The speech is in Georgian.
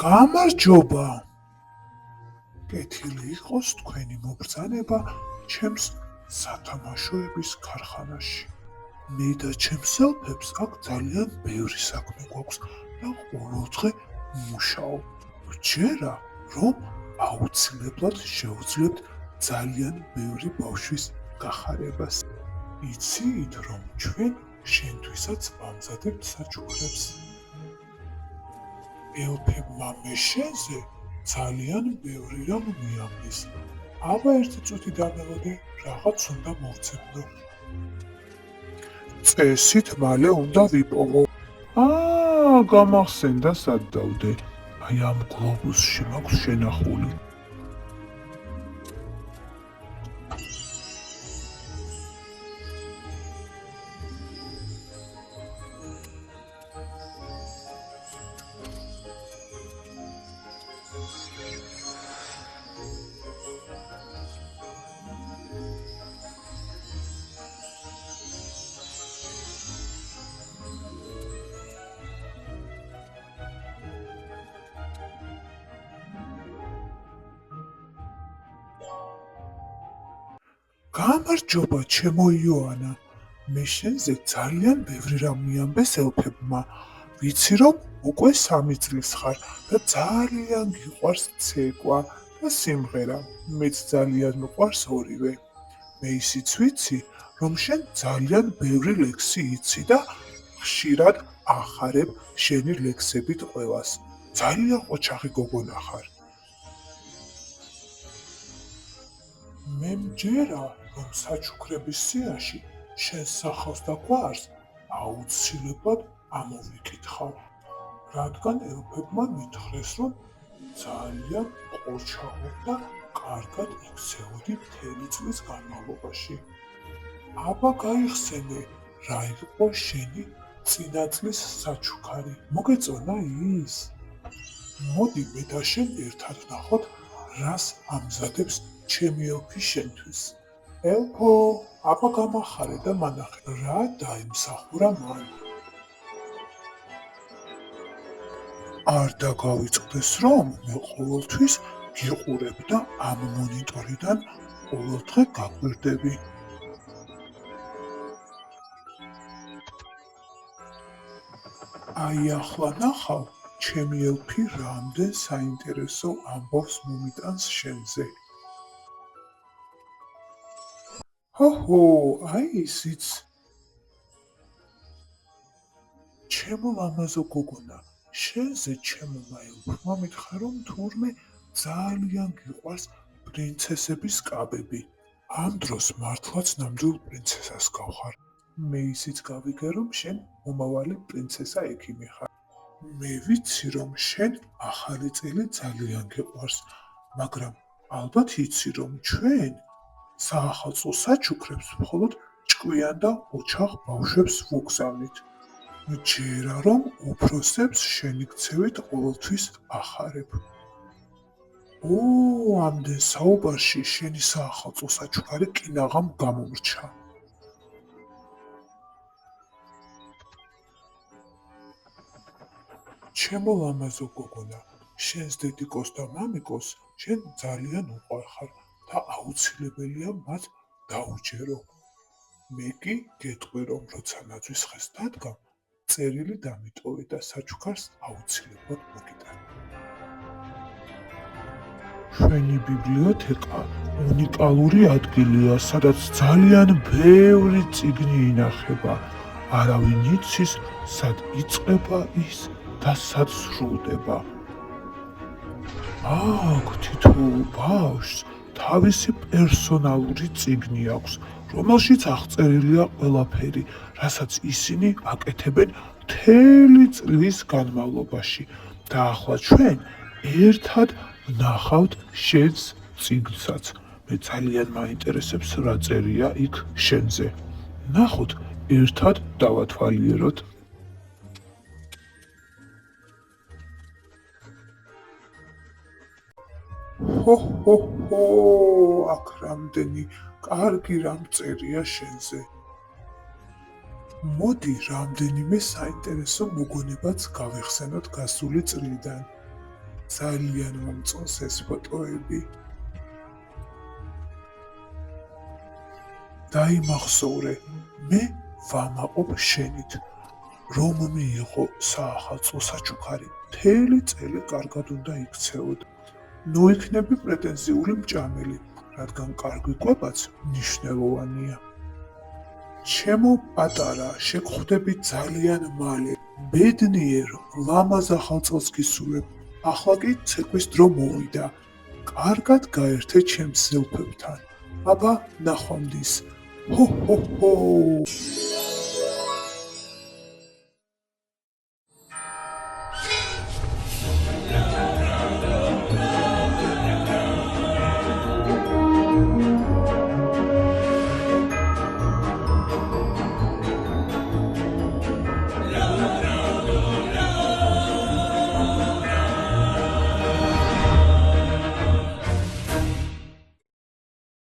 გამარჯობა. კეთილი იყოს თქვენი მობრძანება ჩემს სათამაშოების ქარხანაში. მე და ჩემს ელფებს აქ ძალიან ბევრი საქმე გვაქვს და ყოველდღე მუშაობ. ვჯერა, რომ აუცილებლად შევძლებთ ძალიან ბევრი ბავშვის გახარებას. იცით, რომ ჩვენ შენთვისაც ვამზადებთ საჩუქრებს. ელფებმა მე შენზე ძალიან ბევრი რამ მიამბეს. აბა ერთი წუთი დამელოდე, რაღაც უნდა მოვცემდო. წესით მალე უნდა ვიპოვო. გამახსენდა სად დავდე. აი ამ გლობუსში მაქვს შენახული. გამარჯობა, ჩემო იოანა. მე შენზე ძალიან ბევრი რამ მიამბეს ელფებმა. ვიცი, რომ უკვე 3 წლის ხარ და ძალიან გიყვარს ცეკვა და სიმღერა. მეც ძალიან მიყვარს ორივე. მე ისიც ვიცი, რომ შენ ძალიან ბევრი ლექსი იცი და ხშირად ახარებ შენი ლექსებით ყველას. ძალიან ყოჩაღი გოგონა ხარ. მე მჯერა, რომ საჩუქრების სიაში შენ სახავს და გვარს აუცილებლად ამოვიკითხავ, რადგან ელფებმა მითხრეს, რომ ძალიან ყოჩაღო და კარგად იქცეოდი მთელი წლის განმავლობაში. აბა გაიხსენე, რა იყო შენი წინა წლის საჩუქარი, მოგეწონა ის? მოდი მე და შენ ერთად ვნახოთ, რას ამზადებს ჩემი ელფი შენთვის. ელფო, აბა გამახარე და მანახე, რა დაიმსახურა მან. არ დაგავიწყდეს, რომ მე ყოველთვის გიყურებ და ამ მონიტორიდან ყოველდღე გაგვირდები. აი ახლა ნახავ, ჩემი ელფი რამდენ საინტერესო ამბავს მომიტანს შენზე. ჰოჰო, აი ისიც. ჩემო ლამაზო გოგონა, შენზე ჩემმა ელფმა მითხრა, რომ თურმე ძალიან გიყვარს პრინცესების კაბები. ამ დროს მართლაც ნამდვილ პრინცესას გავხარ. მე ისიც გავიგე, რომ შენ მომავალი პრინცესა ექიმი ხარ. მე ვიცი, რომ შენ ახალი წელი ძალიან გიყვარს, მაგრამ ალბათ იცი, რომ ჩვენ საახალწლო საჩუქრებს მხოლოდ ჭკვიან და ოჩახ ბავშვებს ვუგზავნით. ჯერა, რომ უფროსებს შენი ქცევით ყოველთვის ახარებ. ამდენ საუბარში შენი საახალწლო საჩუქარი კინაღამ გამომრჩა. ჩემო ლამაზო გოგონა, შენს დედიკოს და მამიკოს შენ ძალიან უყვარხარ და აუცილებელია მათ დაუჯერო. მე კი გეტყვი, რომ როცა ნაძვის ხეს დადგა, წერილი დამიტოვე და საჩუქარს აუცილებლად მოგიტანე. ჩვენი ბიბლიოთეკა უნიკალური ადგილია, სადაც ძალიან ბევრი წიგნი ინახება. არავინ იცის, სად იწყება ის და სად სრულდება. აქ თითოეულ ბავშვს თავისი პერსონალური წიგნი აქვს, რომელშიც აღწერილია ყველაფერი, რასაც ისინი აკეთებენ მთელი წლის განმავლობაში. და ახლა ჩვენ ერთად ვნახავთ შენს წიგნსაც. მე ძალიან მაინტერესებს, რა წერია იქ შენზე. ნახოთ, ერთად დავათვალიეროთ. ჰო, აქ რამდენი კარგი რამ წერია შენზე. მოდი რამდენიმე საინტერესო მოგონებაც გავეხსენოთ გასული წლიდან. ძალიან მომწონს ეს ფოტოები. დაიმახსოვრე, მე ვამაყობ შენით. რომ მიიღო საახალწლო საჩუქარი, მთელი წელი კარგად უნდა იქცეოდ. ნუ იქნები პრეტენზიული მჭამელი, რადგან კარგი კვებაც მნიშვნელოვანია. ჩემო პატარა, შეგხვდები ძალიან მალე. ბედნიერ, ლამაზ ახალწელს გისურვებ. ახლა კი ცეკვის დრო მოვიდა. კარგად გაერთე ჩემს ზელფებთან. აბა, ნახვამდის. ჰო ჰო ჰო